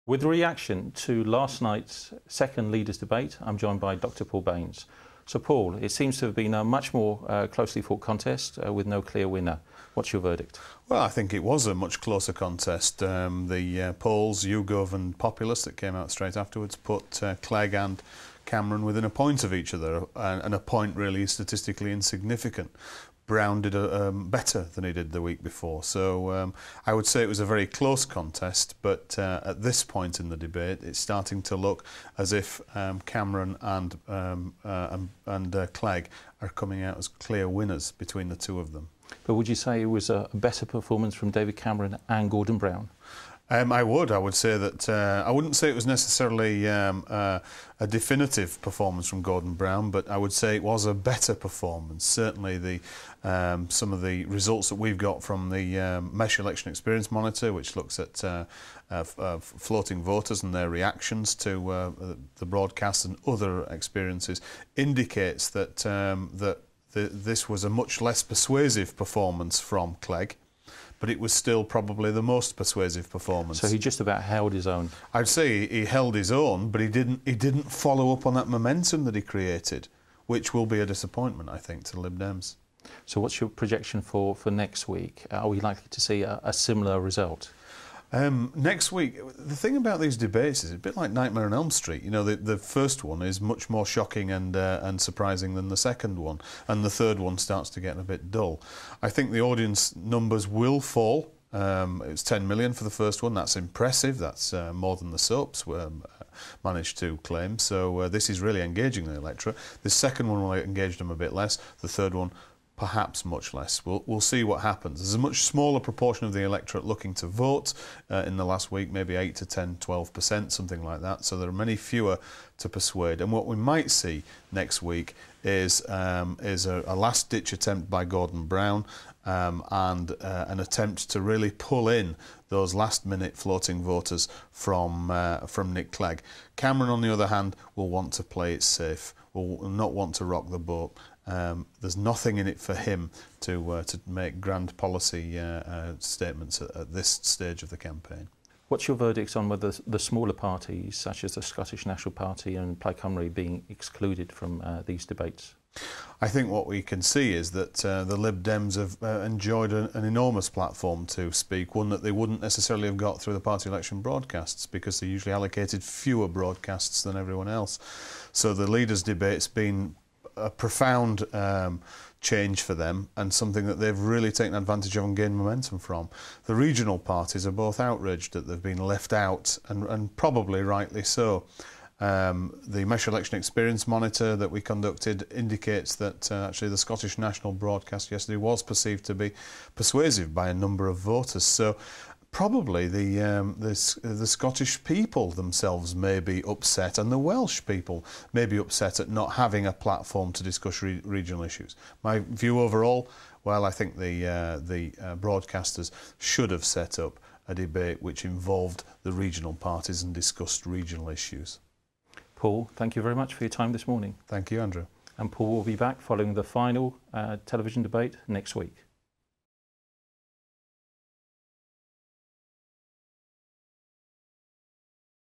With reaction to last night's second leaders debate, I'm joined by Dr. Paul Baines. So Paul, it seems to have been a much more closely fought contest with no clear winner. What's your verdict? Well, I think it was a much closer contest. The polls, YouGov and Populous that came out straight afterwards put Clegg and Cameron within a point of each other, and a point really statistically insignificant. Brown did better than he did the week before, so I would say it was a very close contest, but at this point in the debate it's starting to look as if Cameron and Clegg are coming out as clear winners between the two of them. But would you say it was a better performance from David Cameron and Gordon Brown? I would say that I wouldn't say it was necessarily a definitive performance from Gordon Brown, but I would say it was a better performance. Certainly some of the results that we've got from the Mesh Election Experience Monitor, which looks at floating voters and their reactions to the broadcast and other experiences, indicates that this was a much less persuasive performance from Clegg. But it was still probably the most persuasive performance. So he just about held his own. I'd say he held his own, but he didn't follow up on that momentum that he created, which will be a disappointment, I think, to Lib Dems. So what's your projection for next week? Are we likely to see a similar result? Next week, the thing about these debates is it's a bit like Nightmare on Elm Street. You know, the first one is much more shocking and surprising than the second one, and the third one starts to get a bit dull. I think the audience numbers will fall. It was 10 million for the first one. That's impressive. That's more than the soaps managed to claim. So this is really engaging the electorate. The second one will engage them a bit less. The third one, perhaps much less. We'll see what happens. There's a much smaller proportion of the electorate looking to vote in the last week, maybe 8 to 10, 12%, something like that. So there are many fewer to persuade. And what we might see next week is a last-ditch attempt by Gordon Brown and an attempt to really pull in those last-minute floating voters from Nick Clegg. Cameron, on the other hand, will want to play it safe, will not want to rock the boat. There's nothing in it for him to make grand policy statements at this stage of the campaign. What's your verdict on whether the smaller parties, such as the Scottish National Party and Plaid Cymru, being excluded from these debates? I think what we can see is that the Lib Dems have enjoyed an enormous platform to speak, one that they wouldn't necessarily have got through the party election broadcasts, because they usually allocated fewer broadcasts than everyone else. So the leaders' debate's been a profound change for them, and something that they've really taken advantage of and gained momentum from. The regional parties are both outraged that they've been left out, and probably rightly so. The Mesh Election Experience Monitor that we conducted indicates that actually the Scottish National broadcast yesterday was perceived to be persuasive by a number of voters. So probably the Scottish people themselves may be upset, and the Welsh people may be upset at not having a platform to discuss regional issues. My view overall, well, I think the broadcasters should have set up a debate which involved the regional parties and discussed regional issues. Paul, thank you very much for your time this morning. Thank you, Andrew. And Paul will be back following the final television debate next week.